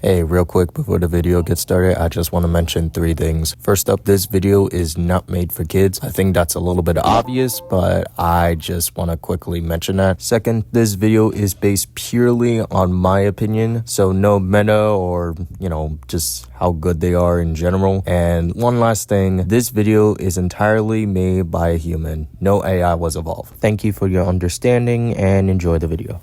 Hey, real quick before the video gets started, I just want to mention 3 things. First up, this video is not made for kids. I think that's a little bit obvious, but I just want to quickly mention that. Second, this video is based purely on my opinion, so no meta or, just how good they are in general. And one last thing, this video is entirely made by a human. No AI was involved. Thank you for your understanding and enjoy the video.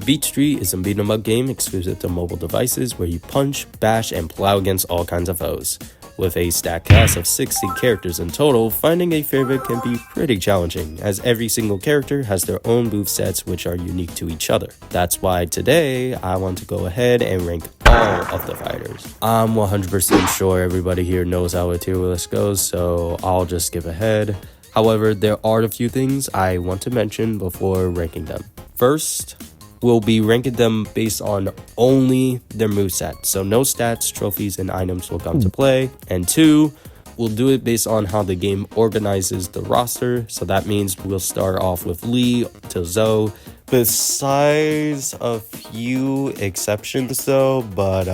Beat Street is a beat 'em up game exclusive to mobile devices where you punch, bash, and plow against all kinds of foes. With a stacked cast of 60 characters in total, finding a favorite can be pretty challenging, as every single character has their own movesets which are unique to each other. That's why today, I want to go ahead and rank all of the fighters. I'm 100% sure everybody here knows how a tier list goes, so I'll just skip ahead. However, there are a few things I want to mention before ranking them. First, we'll be ranking them based on only their moveset, so no stats, trophies, and items will come to play. And 2, we'll do it based on how the game organizes the roster, so that means we'll start off with Lee to Zoe, besides a few exceptions though, but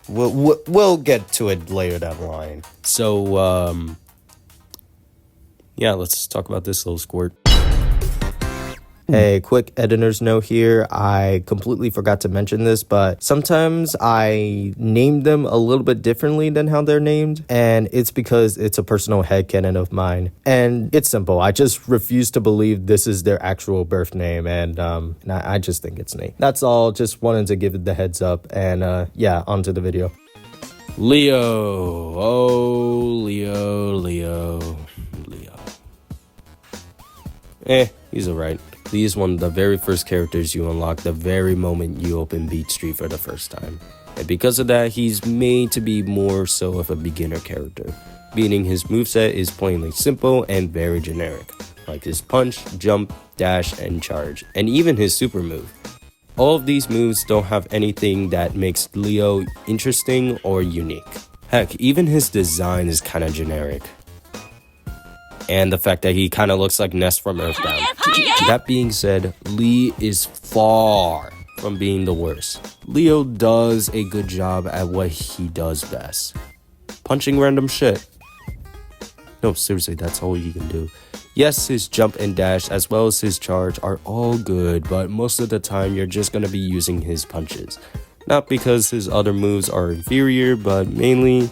we'll get to it later down the line. So yeah, let's talk about this little squirt. Hey, quick editor's note here. I completely forgot to mention this, but sometimes I name them a little bit differently than how they're named, and it's because it's a personal headcanon of mine. And it's simple. I just refuse to believe this is their actual birth name, and I just think it's Nate. That's all. Just wanted to give it the heads up, and yeah, onto the video. Leo. Oh, Leo. He's alright. Lee is one of the very first characters you unlock the very moment you open Beat Street for the first time. And because of that, he's made to be more so of a beginner character, meaning his moveset is plainly simple and very generic, like his punch, jump, dash, and charge, and even his super move. All of these moves don't have anything that makes Leo interesting or unique. Heck, even his design is kinda generic. And the fact that he kind of looks like Ness from Earthbound. That being said, Lee is far from being the worst. Leo does a good job at what he does best. Punching random shit. No, seriously, that's all he can do. Yes, his jump and dash as well as his charge are all good, but most of the time you're just going to be using his punches. Not because his other moves are inferior, but mainly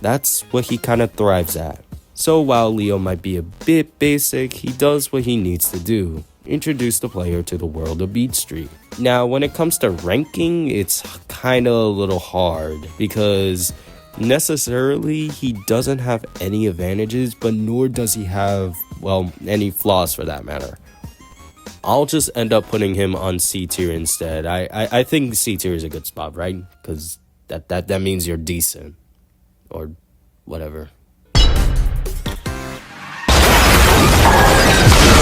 that's what he kind of thrives at. So while Leo might be a bit basic, he does what he needs to do, introduce the player to the world of Beat Street. Now, when it comes to ranking, it's kinda a little hard, because necessarily he doesn't have any advantages, but nor does he have, well, any flaws for that matter. I'll just end up putting him on C tier instead. I think C tier is a good spot, right? Because that means you're decent, or whatever.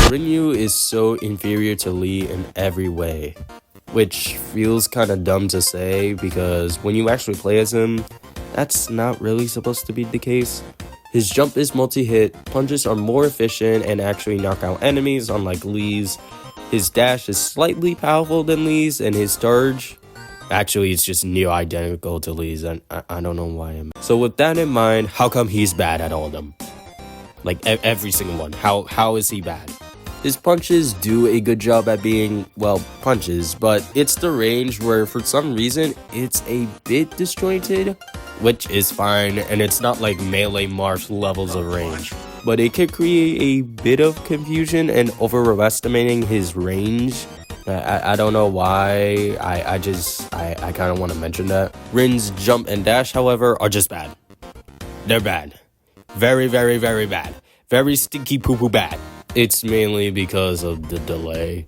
Rinyu is so inferior to Lee in every way, which feels kinda dumb to say because when you actually play as him, that's not really supposed to be the case. His jump is multi-hit, punches are more efficient and actually knock out enemies unlike Lee's. His dash is slightly powerful than Lee's, and his charge, actually it's just near identical to Lee's, and I don't know why So with that in mind, how come he's bad at all of them? Like every single one, how is he bad? His punches do a good job at being, well, punches, but it's the range where for some reason it's a bit disjointed, which is fine, and it's not like melee marsh levels of range. But it could create a bit of confusion and overestimating his range. I don't know why, I kind of want to mention that. Rin's jump and dash, however, are just bad. They're bad. Very, very, very bad. Very stinky poo-poo bad. It's mainly because of the delay.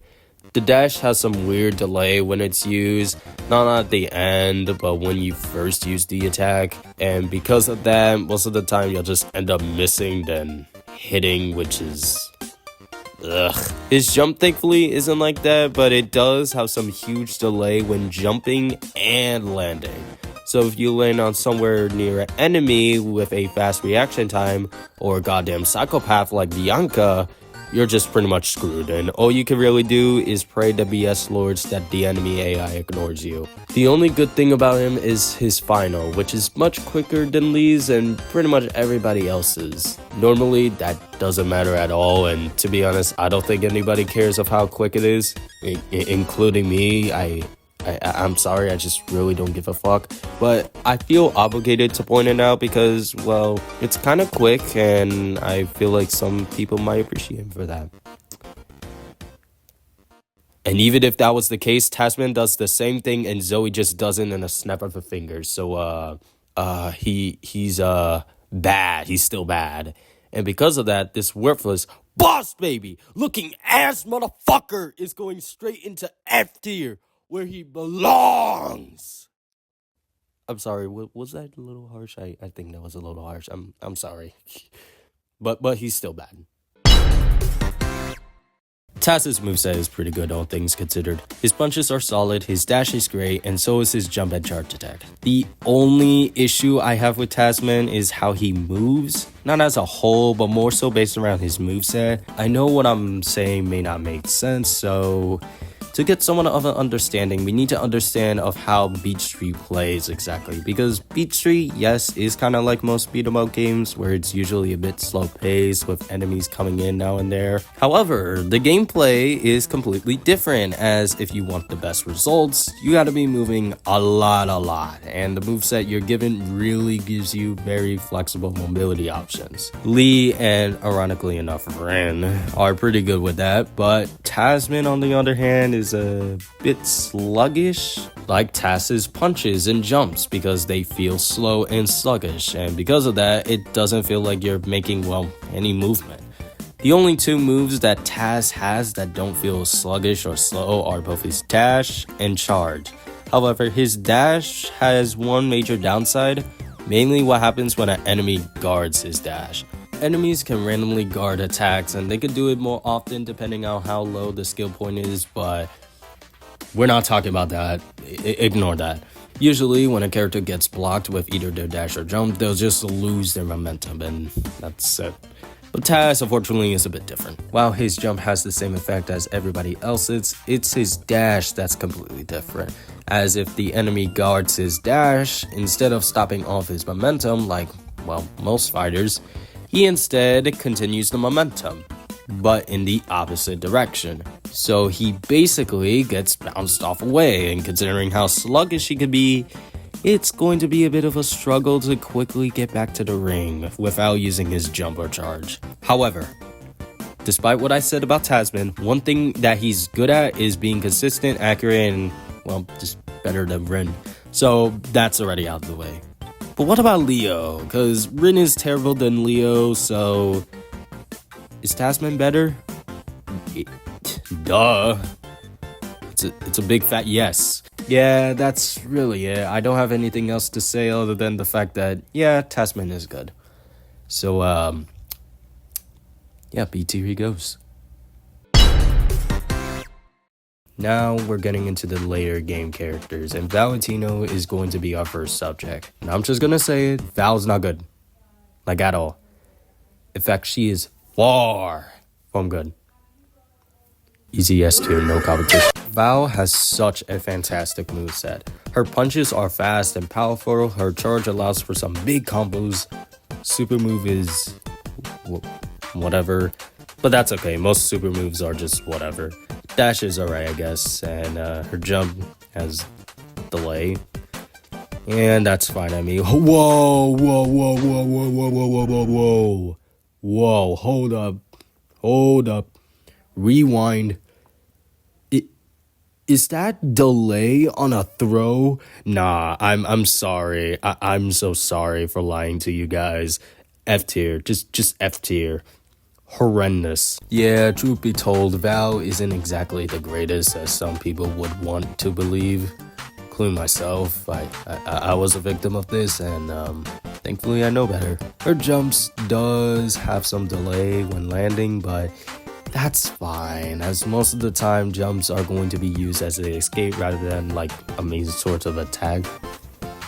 The dash has some weird delay when it's used, not at the end, but when you first use the attack. And because of that, most of the time you'll just end up missing than hitting, which is... ugh. His jump thankfully isn't like that, but it does have some huge delay when jumping and landing. So if you land on somewhere near an enemy with a fast reaction time, or a goddamn psychopath like Bianca, you're just pretty much screwed, and all you can really do is pray to BS Lords that the enemy AI ignores you. The only good thing about him is his final, which is much quicker than Lee's and pretty much everybody else's. Normally, that doesn't matter at all, and to be honest, I don't think anybody cares of how quick it is, including me. I'm sorry, I just really don't give a fuck, but I feel obligated to point it out because, well, it's kind of quick and I feel like some people might appreciate him for that. And even if that was the case, Tasman does the same thing and Zoe just doesn't in a snap of a finger. So, he's bad. He's still bad. And because of that, this worthless boss baby looking ass motherfucker is going straight into F tier, where he belongs. I'm sorry, was that a little harsh? I think that was a little harsh. I'm sorry. But he's still bad. Taz's moveset is pretty good, all things considered. His punches are solid, his dash is great, and so is his jump and charge attack. The only issue I have with Tasman is how he moves. Not as a whole, but more so based around his moveset. I know what I'm saying may not make sense, so... to get somewhat of an understanding, we need to understand of how Beat Street plays exactly, because Beat Street, yes, is kind of like most beat 'em up games, where it's usually a bit slow paced with enemies coming in now and there. However, the gameplay is completely different, as if you want the best results, you gotta be moving a lot, and the moveset you're given really gives you very flexible mobility options. Lee and, ironically enough, Ren are pretty good with that, but Tasman, on the other hand, is a bit sluggish, like Taz's punches and jumps, because they feel slow and sluggish, and because of that, it doesn't feel like you're making, well, any movement. The only two moves that Taz has that don't feel sluggish or slow are both his dash and charge. However, his dash has one major downside, mainly what happens when an enemy guards his dash. Enemies can randomly guard attacks, and they can do it more often depending on how low the skill point is, but we're not talking about that. Ignore that. Usually, when a character gets blocked with either their dash or jump, they'll just lose their momentum, and that's it. But Taz, unfortunately, is a bit different. While his jump has the same effect as everybody else's, it's his dash that's completely different. As if the enemy guards his dash, instead of stopping off his momentum, like, well, most fighters, he instead continues the momentum, but in the opposite direction. So he basically gets bounced off away, and considering how sluggish he could be, it's going to be a bit of a struggle to quickly get back to the ring without using his jump or charge. However, despite what I said about Tasman, one thing that he's good at is being consistent, accurate, and, well, just better than Rin. So that's already out of the way. But what about Leo? Because Rin is terrible than Leo, so... is Tasman better? Duh. It's a big fat yes. Yeah, that's really it. I don't have anything else to say other than the fact that, yeah, Tasman is good. So, yeah, BT he goes. Now we're getting into the later game characters, and Valentino is going to be our first subject. And I'm just gonna say it, Val's not good. Like, at all. In fact, she is far from good. Easy S tier, no competition. Val has such a fantastic moveset. Her punches are fast and powerful, her charge allows for some big combos, super move is... whatever. But that's okay, most super moves are just whatever. Dash is alright, I guess, and her jump has delay. And that's fine, I mean, whoa, hold up, rewind. Is that delay on a throw? Nah, I'm sorry, I'm so sorry for lying to you guys. F tier, just F tier. horrendous. Yeah, truth be told, Val isn't exactly the greatest as some people would want to believe, including myself. I was a victim of this, and thankfully I know better. Her jumps does have some delay when landing, but that's fine, as most of the time jumps are going to be used as an escape rather than like a main sort of attack,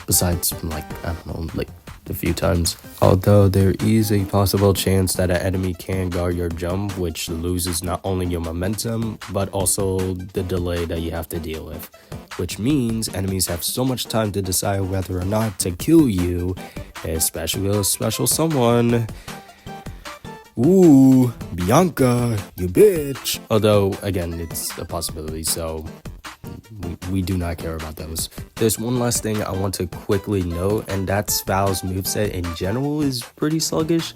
besides like, I don't know, like a few times. Although there is a possible chance that an enemy can guard your jump, which loses not only your momentum but also the delay that you have to deal with, which means enemies have so much time to decide whether or not to kill you, especially a special someone. Ooh, Bianca, you bitch. Although, again, it's a possibility, so we do not care about those. There's one last thing I want to quickly note, and that's Val's moveset in general is pretty sluggish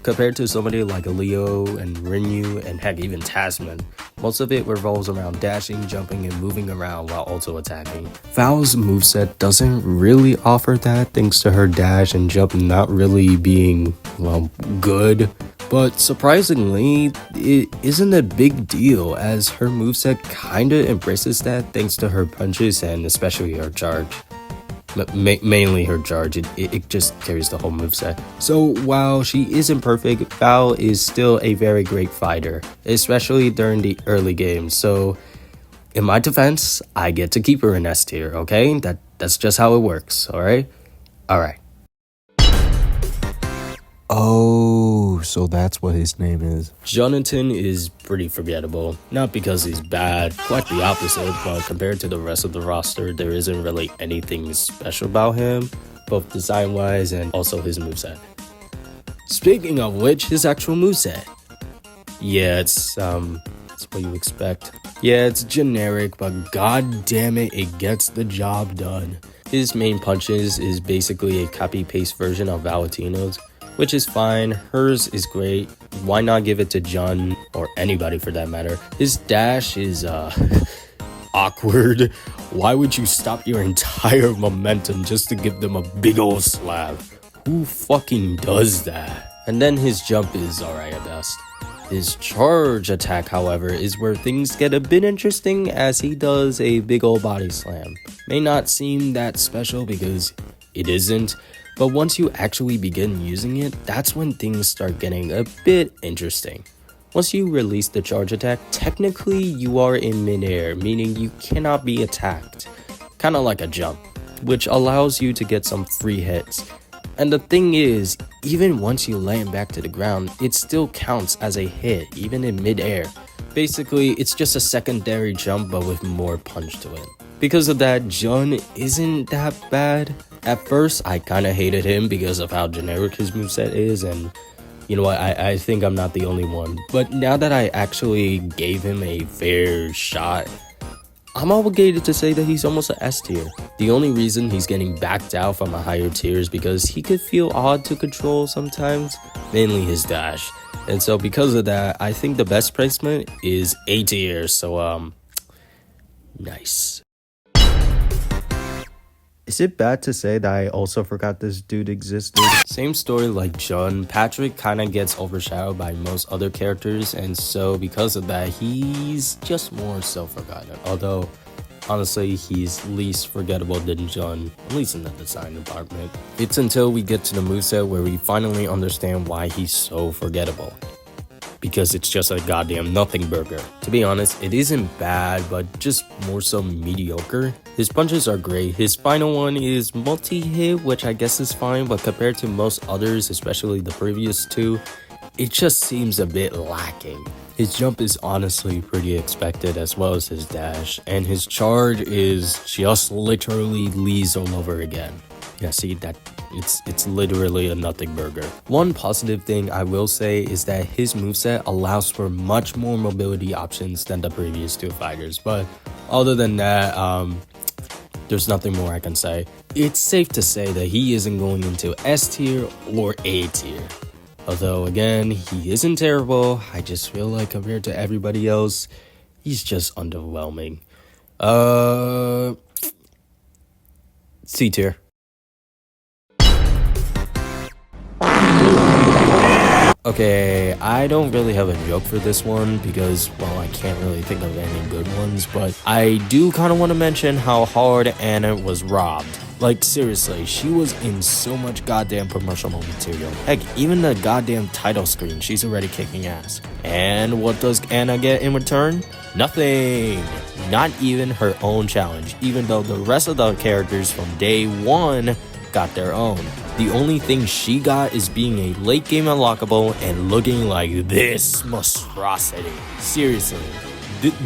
compared to somebody like Leo and Rinyu and heck, even Tasman. Most of it revolves around dashing, jumping, and moving around while also attacking. Val's moveset doesn't really offer that, thanks to her dash and jump not really being, well, good. But surprisingly, it isn't a big deal, as her moveset kinda embraces that thanks to her punches and especially her charge. Mainly her charge, it just carries the whole moveset. So while she isn't perfect, Val is still a very great fighter, especially during the early games. So in my defense, I get to keep her in S tier, okay? That's just how it works, alright? Alright. Oh, so that's what his name is. Jonathan is pretty forgettable, not because he's bad, quite the opposite, but compared to the rest of the roster, there isn't really anything special about him, both design-wise and also his moveset. Speaking of which, his actual moveset. Yeah, it's what you expect. Yeah, it's generic, but god damn it, it gets the job done. His main punches is basically a copy-paste version of Valentino's, which is fine. Hers is great. Why not give it to Jun, or anybody for that matter? His dash is awkward. Why would you stop your entire momentum just to give them a big old slap? Who fucking does that? And then his jump is alright at best. His charge attack, however, is where things get a bit interesting, as he does a big old body slam. May not seem that special because it isn't, but once you actually begin using it, that's when things start getting a bit interesting. Once you release the charge attack, technically you are in midair, meaning you cannot be attacked. Kinda like a jump, which allows you to get some free hits. And the thing is, even once you land back to the ground, it still counts as a hit, even in midair. Basically, it's just a secondary jump but with more punch to it. Because of that, Jun isn't that bad. At first, I kinda hated him because of how generic his moveset is, and you know what, I think I'm not the only one. But now that I actually gave him a fair shot, I'm obligated to say that he's almost an S tier. The only reason he's getting backed out from a higher tier is because he could feel odd to control sometimes, mainly his dash. And so because of that, I think the best placement is A tier, so nice. Is it bad to say that I also forgot this dude existed? Same story like Jun, Patrick kinda gets overshadowed by most other characters, and so because of that, he's just more so forgotten. Although, honestly, he's least forgettable than Jun, at least in the design department. It's until we get to the moveset where we finally understand why he's so forgettable. Because it's just a goddamn nothing burger. To be honest, it isn't bad, but just more so mediocre. His punches are great. His final one is multi-hit, which I guess is fine, but compared to most others, especially the previous two, it just seems a bit lacking. His jump is honestly pretty expected, as well as his dash, and his charge is just literally Lee's all over again. Yeah, see, that it's literally a nothing burger. One positive thing I will say is that his moveset allows for much more mobility options than the previous two fighters, but other than that, there's nothing more I can say. It's safe to say that he isn't going into S tier or A tier. Although, again, he isn't terrible. I just feel like compared to everybody else, he's just underwhelming. C tier. Okay, I don't really have a joke for this one because, well, I can't really think of any good ones, but I do kind of want to mention how hard Anna was robbed. Like, seriously, she was in so much goddamn promotional material. Heck, even the goddamn title screen, she's already kicking ass. And what does Anna get in return? Nothing. Not even her own challenge, even though the rest of the characters from day one got their own. The only thing she got is being a late game unlockable and looking like this monstrosity. Seriously,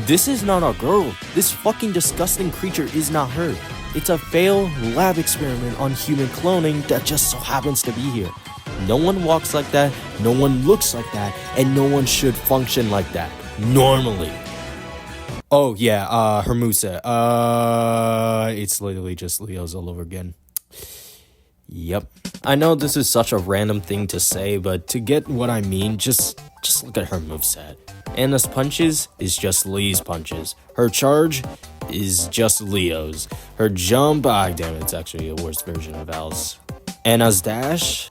this is not a girl. This fucking disgusting creature is not her. It's a failed lab experiment on human cloning that just so happens to be here. No one walks like that, no one looks like that, and no one should function like that, normally. Oh yeah, her moveset. It's literally just Leo's all over again. Yep. I know this is such a random thing to say, but to get what I mean, just look at her moveset. Anna's punches is just Lee's punches. Her charge is just Leo's. Her jump, damn it, it's actually a worse version of Al's. Anna's dash,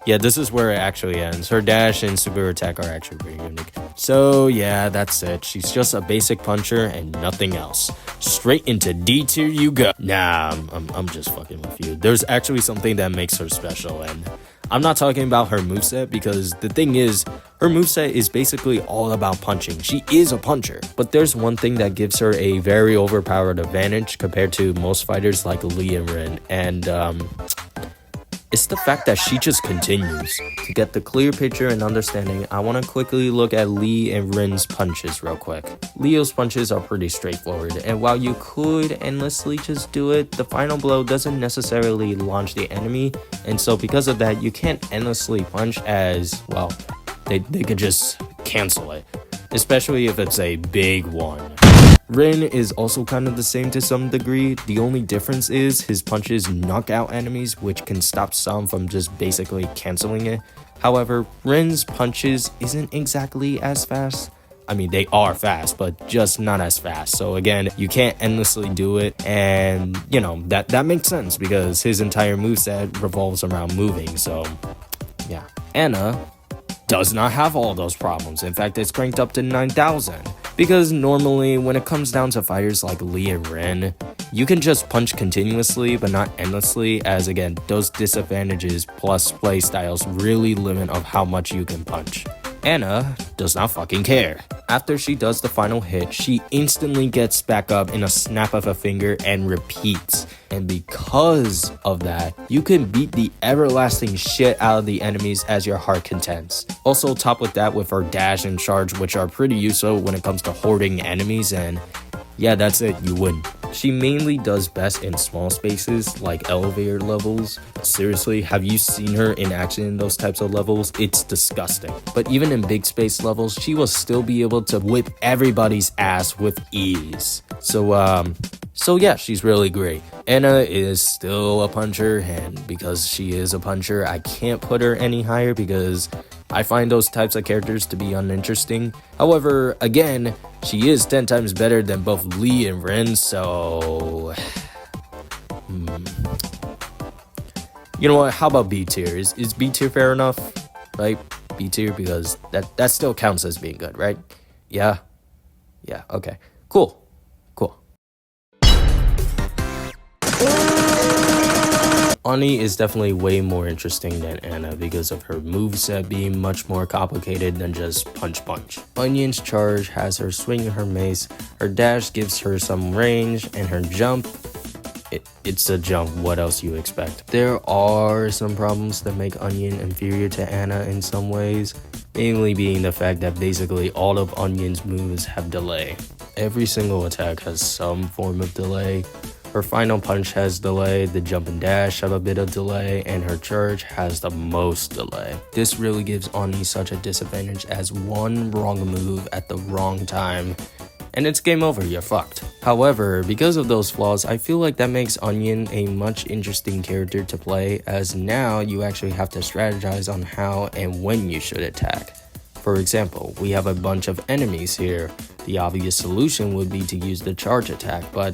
yeah, this is where it actually ends. Her dash and super attack are actually pretty unique. So yeah, that's it. She's just a basic puncher and nothing else. Straight into D tier you go. Nah, I'm just fucking with you. There's actually something that makes her special, and I'm not talking about her moveset because the thing is, her moveset is basically all about punching. She is a puncher, but there's one thing that gives her a very overpowered advantage compared to most fighters like Lee and Rin, and it's the fact that she just continues. To get the clear picture and understanding, I want to quickly look at Lee and Rin's punches real quick. Leo's punches are pretty straightforward, and while you could endlessly just do it, the final blow doesn't necessarily launch the enemy, and so because of that, you can't endlessly punch as, well, they could just cancel it, especially if it's a big one. Rin is also kind of the same to some degree. The only difference is his punches knock out enemies, which can stop some from just basically canceling it. However, Rin's punches isn't exactly as fast. I mean, they are fast, but just not as fast. So again, you can't endlessly do it, and you know, that makes sense because his entire moveset revolves around moving, so yeah. Anna does not have all those problems. In fact, it's cranked up to 9,000. Because normally, when it comes down to fighters like Lee and Rin, you can just punch continuously but not endlessly, as again, those disadvantages plus playstyles really limit of how much you can punch. Anna does not fucking care. After she does the final hit, she instantly gets back up in a snap of a finger and repeats. And because of that, you can beat the everlasting shit out of the enemies as your heart contents. Also top with that with her dash and charge, which are pretty useful when it comes to hoarding enemies, and yeah, that's it, you win. She mainly does best in small spaces like elevator levels. Seriously, have you seen her in action in those types of levels? It's disgusting. But even in big space levels, she will still be able to whip everybody's ass with ease. So yeah, she's really great. Anna is still a puncher, and because she is a puncher, I can't put her any higher because I find those types of characters to be uninteresting. However, again, she is 10 times better than both Lee and Rin, so you know what, how about B tier? Is B tier fair enough? Right? B tier, because that still counts as being good, right? Yeah, okay, cool. Ani is definitely way more interesting than Anna because of her moveset being much more complicated than just punch. Onion's charge has her swinging her mace, her dash gives her some range, and her jump, it's a jump, what else you expect? There are some problems that make Onion inferior to Anna in some ways, mainly being the fact that basically all of Onion's moves have delay. Every single attack has some form of delay. Her final punch has delay, the jump and dash have a bit of delay, and her charge has the most delay. This really gives Ani such a disadvantage as one wrong move at the wrong time, and it's game over, you're fucked. However, because of those flaws, I feel like that makes Onion a much interesting character to play, as now you actually have to strategize on how and when you should attack. For example, we have a bunch of enemies here. The obvious solution would be to use the charge attack, but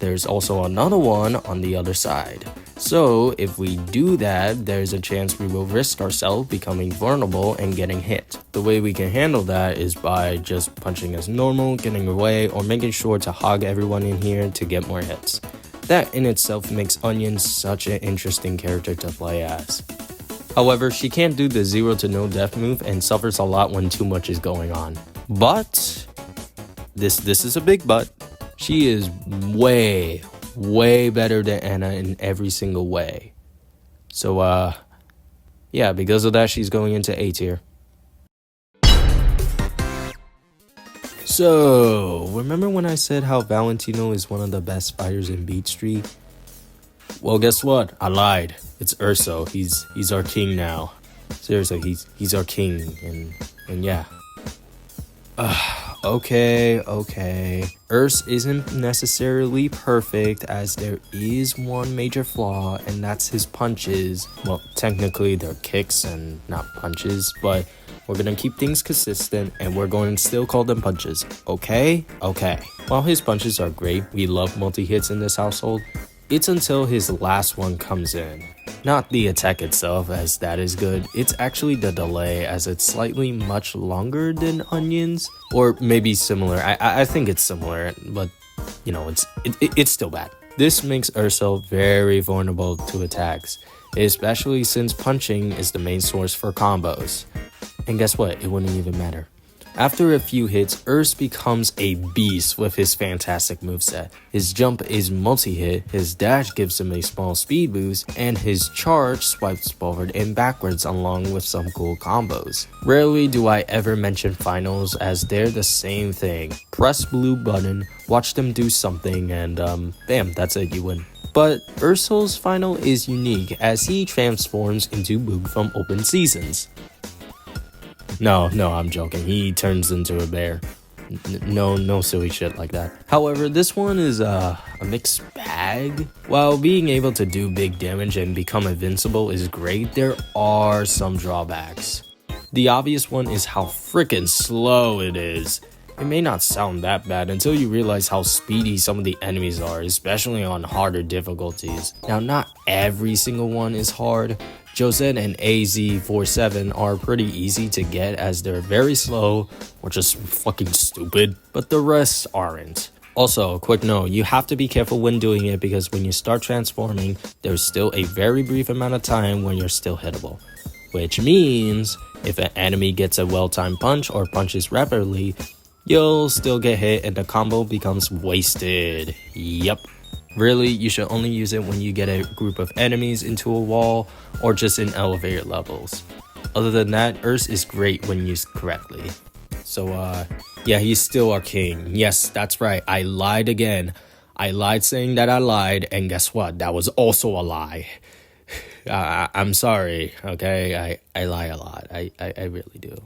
there's also another one on the other side. So if we do that, there's a chance we will risk ourselves becoming vulnerable and getting hit. The way we can handle that is by just punching as normal, getting away, or making sure to hog everyone in here to get more hits. That in itself makes Onion such an interesting character to play as. However, she can't do the 0 to no death move and suffers a lot when too much is going on. But, this is a big but, she is way better than Anna in every single way. So, yeah, because of that, she's going into A tier. So, remember when I said how Valentino is one of the best fighters in Beat Street? Well, guess what? I lied. It's Erso. He's our king now. Seriously, he's our king, and yeah. Okay. Erso isn't necessarily perfect, as there is one major flaw, and that's his punches. Well, technically they're kicks and not punches, but we're gonna keep things consistent and we're going to still call them punches. Okay. While his punches are great, we love multi-hits in this household, it's until his last one comes in. Not the attack itself, as that is good, it's actually the delay, as it's slightly much longer than Onion's, or maybe similar. I think it's similar, but you know, it's still bad. This makes Erso very vulnerable to attacks, especially since punching is the main source for combos. And guess what? It wouldn't even matter. After a few hits, Erso becomes a beast with his fantastic moveset. His jump is multi-hit, his dash gives him a small speed boost, and his charge swipes forward and backwards along with some cool combos. Rarely do I ever mention finals, as they're the same thing. Press blue button, watch them do something, and bam, that's it, you win. But Erso's final is unique, as he transforms into Boog from Open Seasons. No, I'm joking. He turns into a bear. No silly shit like that. However, this one is a mixed bag. While being able to do big damage and become invincible is great, there are some drawbacks. The obvious one is how freaking slow it is. It may not sound that bad until you realize how speedy some of the enemies are, especially on harder difficulties. Now, not every single one is hard. Josette and AZ47 are pretty easy to get, as they're very slow or just fucking stupid, but the rest aren't. Also, quick note, you have to be careful when doing it, because when you start transforming, there's still a very brief amount of time when you're still hittable. Which means, if an enemy gets a well-timed punch or punches rapidly, you'll still get hit and the combo becomes wasted. Yep. Really, you should only use it when you get a group of enemies into a wall or just in elevator levels. Other than that, Erso is great when used correctly. So, yeah, he's still our king. Yes, that's right, I lied again. I lied saying that I lied, and guess what? That was also a lie. I'm sorry, okay? I lie a lot. I really do.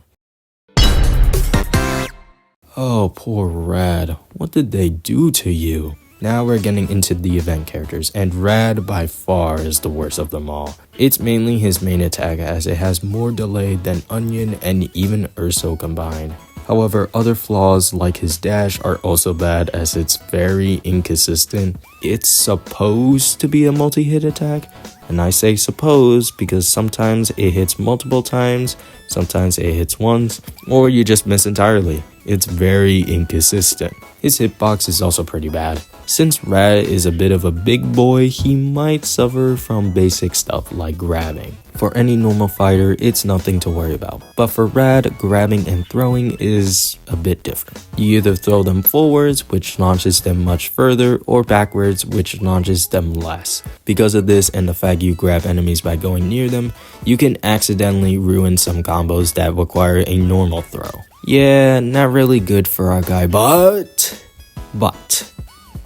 Oh, poor Rad. What did they do to you? Now we're getting into the event characters, and Rad by far is the worst of them all. It's mainly his main attack, as it has more delay than Onion and even Erso combined. However, other flaws like his dash are also bad, as it's very inconsistent. It's supposed to be a multi-hit attack, and I say supposed because sometimes it hits multiple times, sometimes it hits once, or you just miss entirely. It's very inconsistent. His hitbox is also pretty bad. Since Rad is a bit of a big boy, he might suffer from basic stuff like grabbing. For any normal fighter, it's nothing to worry about. But for Rad, grabbing and throwing is a bit different. You either throw them forwards, which launches them much further, or backwards, which launches them less. Because of this and the fact you grab enemies by going near them, you can accidentally ruin some combos that require a normal throw. Yeah, not really good for our guy, but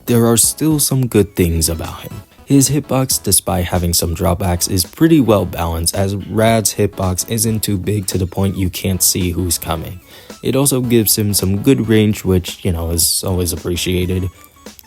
there are still some good things about him. His hitbox, despite having some drawbacks, is pretty well balanced, as Rad's hitbox isn't too big to the point you can't see who's coming. It also gives him some good range, which, is always appreciated.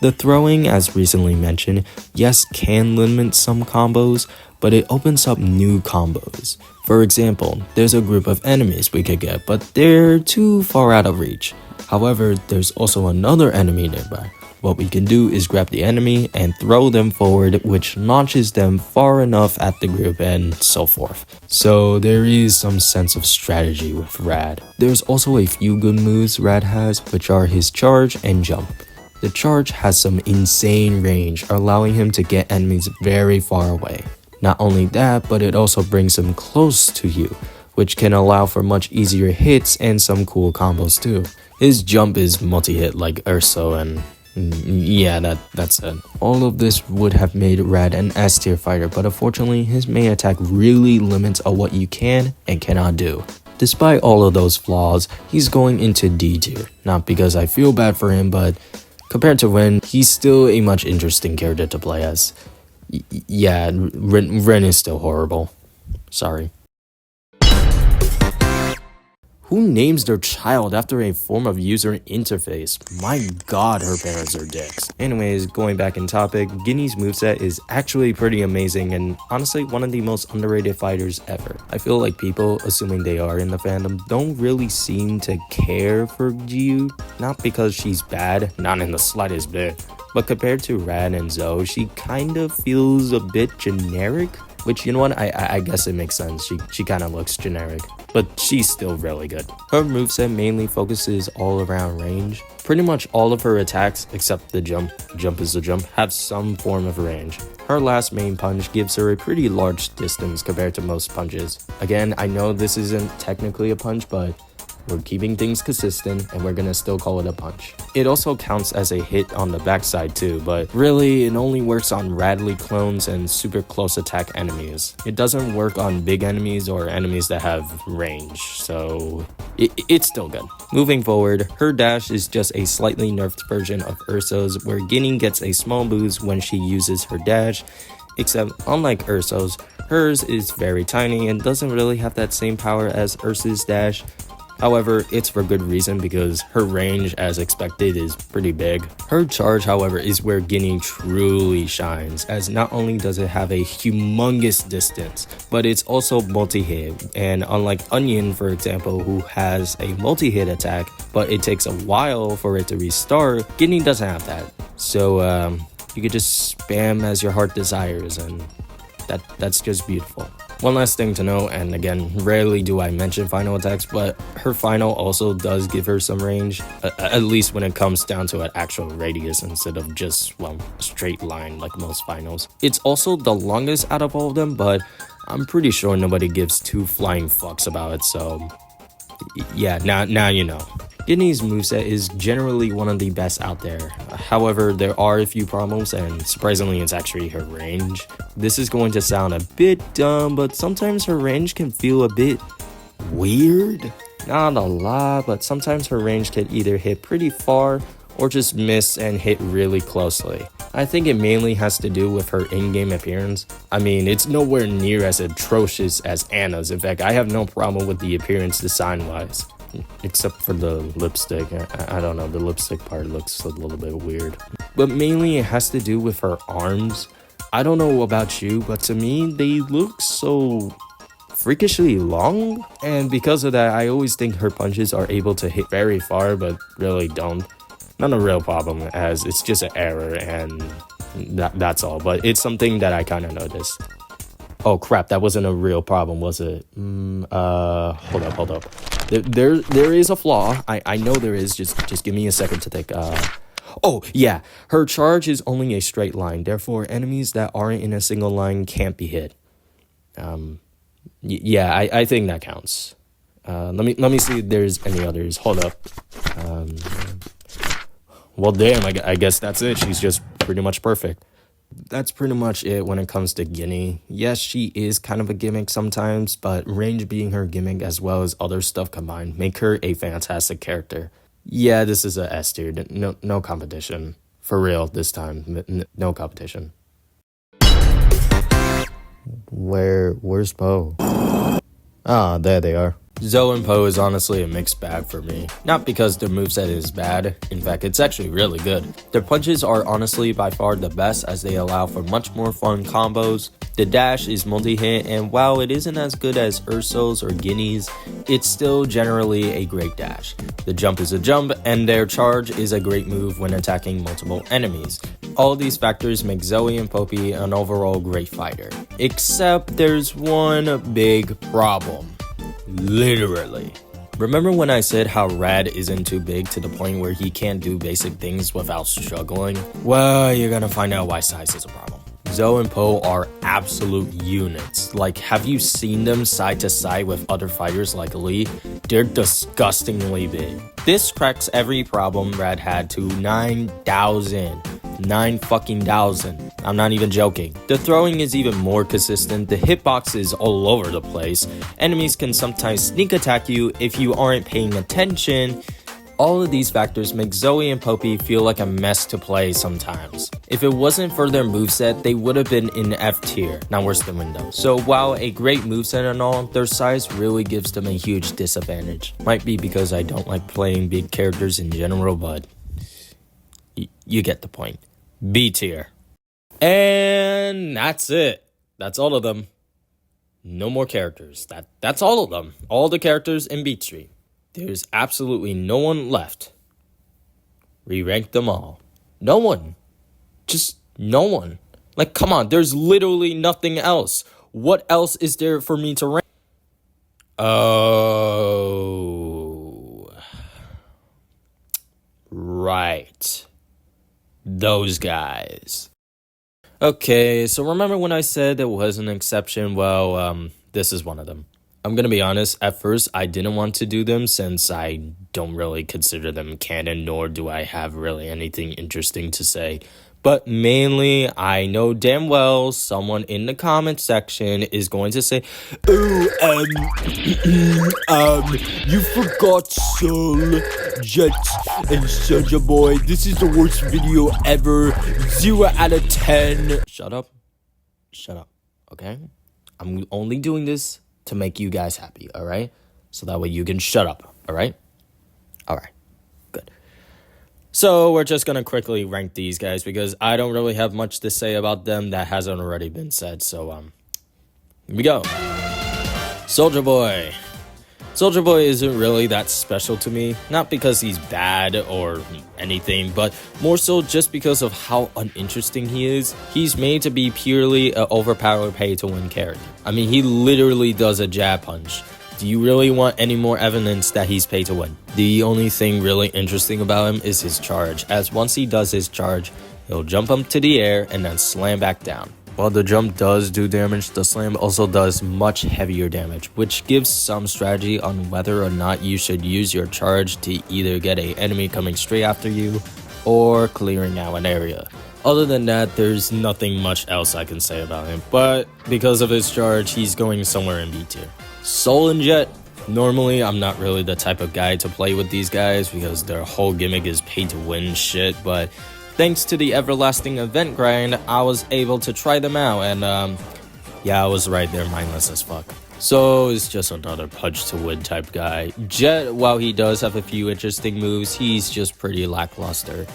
The throwing, as recently mentioned, yes, can limit some combos, but it opens up new combos. For example, there's a group of enemies we could get, but they're too far out of reach. However, there's also another enemy nearby. what we can do is grab the enemy and throw them forward, which launches them far enough at the group and so forth. So there is some sense of strategy with Rad. There's also a few good moves Rad has, which are his charge and jump. The charge has some insane range, allowing him to get enemies very far away. Not only that, but it also brings them close to you, which can allow for much easier hits and some cool combos too. His jump is multi-hit like Erso, and yeah, that's it. All of this would have made Rad an S tier fighter, but unfortunately his main attack really limits on what you can and cannot do. Despite all of those flaws, he's going into D tier. Not because I feel bad for him, but compared to Ren, he's still a much interesting character to play as. Yeah, Ren is still horrible. Sorry. Who names their child after a form of user interface? My god, her parents are dicks. Anyways, going back in topic, Guiney's moveset is actually pretty amazing and honestly one of the most underrated fighters ever. I feel like people, assuming they are in the fandom, don't really seem to care for Jiu. Not because she's bad, not in the slightest bit, but compared to Rad and Zoe, she kind of feels a bit generic. Which, you know what, I guess it makes sense. She kind of looks generic, but she's still really good. Her moveset mainly focuses all around range. Pretty much all of her attacks, except the jump is the jump, have some form of range. Her last main punch gives her a pretty large distance compared to most punches. Again, I know this isn't technically a punch, but we're keeping things consistent and we're gonna still call it a punch. It also counts as a hit on the backside too, but really it only works on Radley clones and super close attack enemies. It doesn't work on big enemies or enemies that have range, so it's still good. Moving forward, her dash is just a slightly nerfed version of Erso's, where Guiney gets a small boost when she uses her dash, except unlike Erso's, hers is very tiny and doesn't really have that same power as Ursa's dash. However, it's for good reason because her range, as expected, is pretty big. Her charge, however, is where Guiney truly shines, as not only does it have a humongous distance, but it's also multi-hit. And unlike Onion, for example, who has a multi-hit attack, but it takes a while for it to restart, Guiney doesn't have that. So you could just spam as your heart desires, and that's just beautiful. One last thing to know, and again, rarely do I mention final attacks, but her final also does give her some range, at least when it comes down to an actual radius instead of just, well, a straight line like most finals. It's also the longest out of all of them, but I'm pretty sure nobody gives two flying fucks about it, so yeah, now you know. Guiney's moveset is generally one of the best out there. However, there are a few problems, and surprisingly it's actually her range. This is going to sound a bit dumb, but sometimes her range can feel a bit weird. Not a lot, but sometimes her range can either hit pretty far or just miss and hit really closely. I think it mainly has to do with her in-game appearance. I mean, it's nowhere near as atrocious as Anna's. In fact, I have no problem with the appearance design-wise. Except for the lipstick. I don't know, the lipstick part looks a little bit weird. But mainly it has to do with her arms. I don't know about you, but to me, they look so freakishly long. And because of that, I always think her punches are able to hit very far, but really don't. Not a real problem, as it's just an error, and that's all. But it's something that I kind of noticed. Oh crap, that wasn't a real problem, was it? Hold up. There is a flaw. I know there is. Just give me a second to think. Oh yeah, her charge is only a straight line. Therefore, enemies that aren't in a single line can't be hit. Yeah, I think that counts. Let me see if there's any others. Hold up. Well, damn. I guess that's it. She's just pretty much perfect. That's pretty much it when it comes to Guiney. Yes, she is kind of a gimmick sometimes, but range being her gimmick as well as other stuff combined make her a fantastic character. Yeah, this is a S tier. No competition. For real this time. No competition. Where's Bo? Ah, there they are. Zoe and Poe is honestly a mixed bag for me. Not because their moveset is bad, in fact it's actually really good. Their punches are honestly by far the best as they allow for much more fun combos. The dash is multi-hit, and while it isn't as good as Erso's or Guiney's, it's still generally a great dash. The jump is a jump, and their charge is a great move when attacking multiple enemies. All these factors make Zoe and Poppy an overall great fighter. Except there's one big problem. Literally. Remember when I said how Rad isn't too big to the point where he can't do basic things without struggling? Well, you're gonna find out why size is a problem. Zoe and Poe are absolute units. Like, have you seen them side to side with other fighters like Lee? They're disgustingly big. This cracks every problem Rad had to 9,000. 9,000. I'm not even joking. The throwing is even more consistent, the hitbox is all over the place, enemies can sometimes sneak attack you if you aren't paying attention. All of these factors make Zoe and Poppy feel like a mess to play sometimes. If it wasn't for their moveset, they would have been in F tier, not worse than Windows. So while a great moveset and all, their size really gives them a huge disadvantage. Might be because I don't like playing big characters in general, but you get the point. B tier. And that's it. That's all of them. No more characters. That's all of them. All the characters in Beat Street. There's absolutely no one left. Re-rank them all. No one. Just no one. Like, come on, there's literally nothing else. What else is there for me to rank? Oh. Right. Those guys. Okay, so remember when I said there was an exception? Well, this is one of them. I'm gonna be honest, at first I didn't want to do them since I don't really consider them canon, nor do I have really anything interesting to say. But mainly, I know damn well someone in the comment section is going to say, oh, you forgot Soul, Jet, and Soldier Boy. This is the worst video ever. 0 out of 10. Shut up. Shut up. Okay? I'm only doing this to make you guys happy, alright? So that way you can shut up, alright? Alright. Good. So we're just gonna quickly rank these guys because I don't really have much to say about them that hasn't already been said. So here we go. Soldier Boy. Soldier Boy isn't really that special to me, not because he's bad or anything, but more so just because of how uninteresting he is. He's made to be purely an overpowered pay-to-win character. I mean, he literally does a jab punch. Do you really want any more evidence that he's pay to win? The only thing really interesting about him is his charge, as once he does his charge, he'll jump up to the air and then slam back down. While the jump does do damage, the slam also does much heavier damage, which gives some strategy on whether or not you should use your charge to either get an enemy coming straight after you or clearing out an area. Other than that, there's nothing much else I can say about him, but because of his charge, he's going somewhere in B tier. Soul and Jet. Normally, I'm not really the type of guy to play with these guys because their whole gimmick is pay to win shit, but thanks to the everlasting event grind, I was able to try them out, and yeah, I was right, they're mindless as fuck. So it's just another punch to win type guy. Jet, while he does have a few interesting moves, he's just pretty lackluster.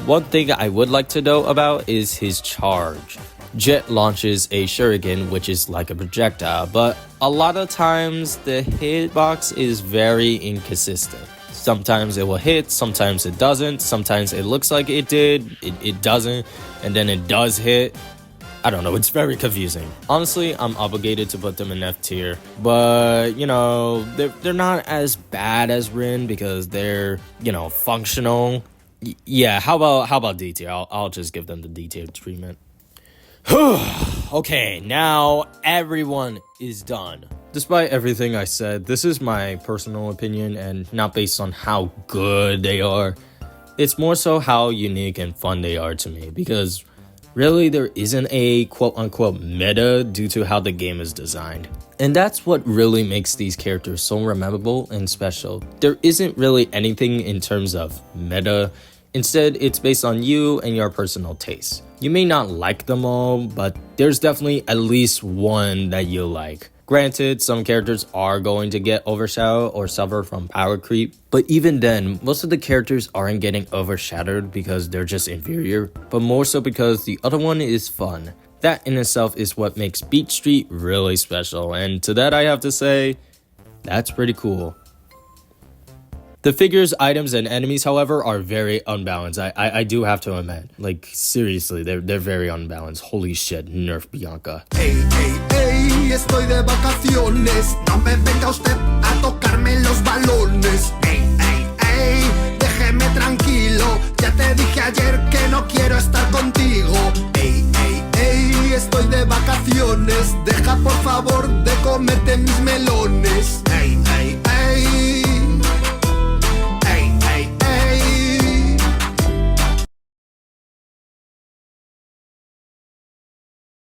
One thing I would like to know about is his charge. Jet launches a shuriken, which is like a projectile, but a lot of times the hitbox is very inconsistent. Sometimes it will hit, sometimes it doesn't, sometimes it looks like it did, it doesn't, and then it does hit. I don't know, it's very confusing. Honestly, I'm obligated to put them in F tier, but, you know, they're not as bad as Rin because they're, you know, functional. Yeah, how about D tier? I'll just give them the D tier treatment. Okay, now everyone is done. Despite everything I said, this is my personal opinion and not based on how good they are. It's more so how unique and fun they are to me because really there isn't a quote-unquote meta due to how the game is designed. And that's what really makes these characters so memorable and special. There isn't really anything in terms of meta. Instead, it's based on you and your personal taste. You may not like them all, but there's definitely at least one that you like. Granted, some characters are going to get overshadowed or suffer from power creep, but even then, most of the characters aren't getting overshadowed because they're just inferior, but more so because the other one is fun. That in itself is what makes Beat Street really special, and to that I have to say, that's pretty cool. The figures, items, and enemies, however, are very unbalanced. I do have to admit. Like, seriously, they're very unbalanced. Holy shit, nerf Bianca. Ey, ey, ey, estoy de vacaciones. No me venga usted a tocarme los balones. Ey, ey, ey, déjeme tranquilo. Ya te dije ayer que no quiero estar contigo. Ey, ey, ey, estoy de vacaciones. Deja por favor de comerte mis melones. Ey, ey.